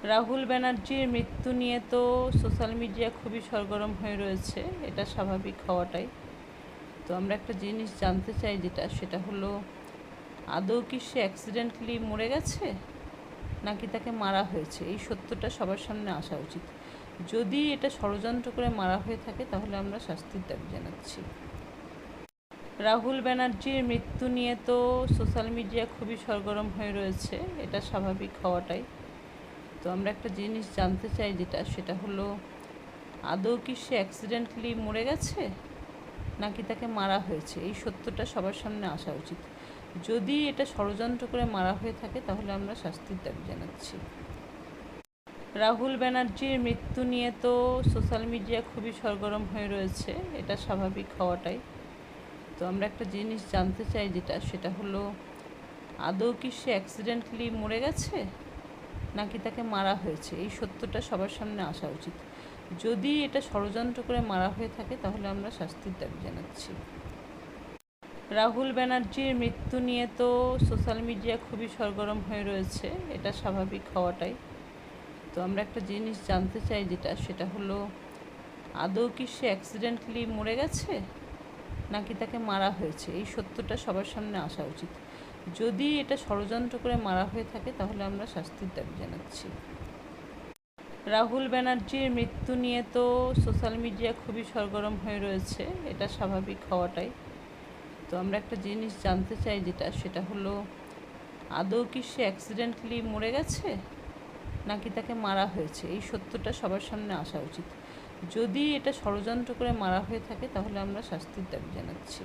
রাহুল ব্যানার্জির মৃত্যু নিয়ে তো সোশ্যাল মিডিয়া খুবই সরগরম হয়ে রয়েছে, এটা স্বাভাবিক হওয়াটাই। তো আমরা একটা জিনিস জানতে চাই, সেটা হলো আদৌ কি সে অ্যাক্সিডেন্টালি মরে গেছে নাকি তাকে মারা হয়েছে, এই সত্যটা সবার সামনে আসা উচিত। যদি এটা ষড়যন্ত্র করে মারা হয়ে থাকে তাহলে আমরা শাস্তির দাবি জানাচ্ছি। রাহুল ব্যানার্জির মৃত্যু নিয়ে তো সোশ্যাল মিডিয়া খুবই সরগরম হয়ে রয়েছে, এটা স্বাভাবিক হওয়াটাই। তো আমরা একটা জিনিস জানতে চাই, সেটা হলো আদৌ কি সে অ্যাক্সিডেন্টালি মরে গেছে নাকি তাকে মারা হয়েছে, এই সত্যটা সবার সামনে আসা উচিত। যদি এটা ষড়যন্ত্র করে মারা হয়ে থাকে তাহলে আমরা শাস্তির দাবি জানাচ্ছি। রাহুল ব্যানার্জির মৃত্যু নিয়ে তো সোশ্যাল মিডিয়া খুবই সরগরম হয়ে রয়েছে, এটা স্বাভাবিক হওয়াটাই। তো আমরা একটা জিনিস জানতে চাই, সেটা হলো আদৌ কি সে অ্যাক্সিডেন্টালি মরে গেছে নাকি তাকে মারা হয়েছে, এই সত্যটা সবার সামনে আসা উচিত। যদি এটা ষড়যন্ত্র করে মারা হয়ে থাকে তাহলে আমরা শাস্তির দাবি জানাচ্ছি। রাহুল ব্যানার্জির মৃত্যু নিয়ে তো সোশ্যাল মিডিয়া খুবই সরগরম হয়ে রয়েছে, এটা স্বাভাবিক হওয়াটাই। তো আমরা একটা জিনিস জানতে চাই, সেটা হলো আদৌ কি সে অ্যাক্সিডেন্টালি মরে গেছে নাকি তাকে মারা হয়েছে, এই সত্যটা সবার সামনে আসা উচিত। যদি এটা ষড়যন্ত্র করে মারা হয়ে থাকে তাহলে আমরা শাস্তির দাবি জানাচ্ছি। রাহুল ব্যানার্জির মৃত্যু নিয়ে তো সোশ্যাল মিডিয়া খুবই সরগরম হয়ে রয়েছে, এটা স্বাভাবিক হওয়াটাই। তো আমরা একটা জিনিস জানতে চাই, সেটা হলো আদৌ কি সে অ্যাক্সিডেন্টালি মরে গেছে নাকি তাকে মারা হয়েছে, এই সত্যটা সবার সামনে আসা উচিত। যদি এটা ষড়যন্ত্র করে মারা হয়ে থাকে তাহলে আমরা শাস্তির দাবি জানাচ্ছি।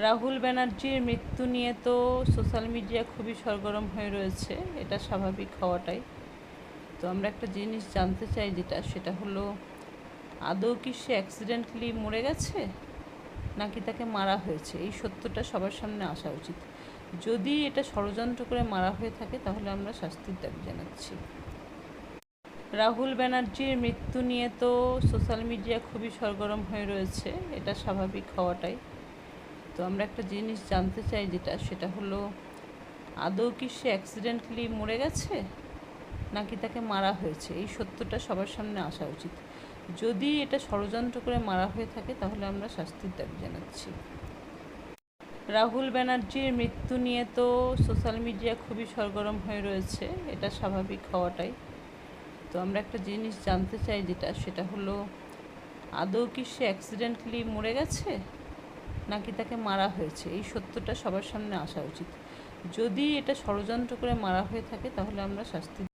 রাহুল ব্যানার্জির মৃত্যু নিয়ে তো সোশ্যাল মিডিয়া খুবই সরগরম হয়ে রয়েছে, এটা স্বাভাবিক হওয়াটাই। তো আমরা একটা জিনিস জানতে চাই, সেটা হলো আদৌ কি সে অ্যাক্সিডেন্টালি মরে গেছে নাকি তাকে মারা হয়েছে, এই সত্যটা সবার সামনে আসা উচিত। যদি এটা ষড়যন্ত্র করে মারা হয়ে থাকে তাহলে আমরা শাস্তির দাবি জানাচ্ছি। রাহুল ব্যানার্জির মৃত্যু নিয়ে তো সোশ্যাল মিডিয়া খুবই সরগরম হয়ে রয়েছে, এটা স্বাভাবিক হওয়াটাই। তো আমরা একটা জিনিস জানতে চাই, সেটা হলো আদৌ কি সে অ্যাক্সিডেন্টালি মরে গেছে নাকি তাকে মারা হয়েছে, এই সত্যটা সবার সামনে আসা উচিত। যদি এটা ষড়যন্ত্র করে মারা হয়ে থাকে তাহলে আমরা শাস্তির দাবি জানাচ্ছি। রাহুল ব্যানার্জির মৃত্যু নিয়ে তো সোশ্যাল মিডিয়া খুবই সরগরম হয়ে রয়েছে, এটা স্বাভাবিক হওয়াটাই। তো আমরা একটা জিনিস জানতে চাই, সেটা হলো আদৌ কি সে অ্যাক্সিডেন্টালি মরে গেছে নাকি তাকে মারা হয়েছে, এই সত্যটা সবার সামনে আসা উচিত। যদি এটা ষড়যন্ত্র করে মারা হয়ে থাকে তাহলে আমরা শাস্তি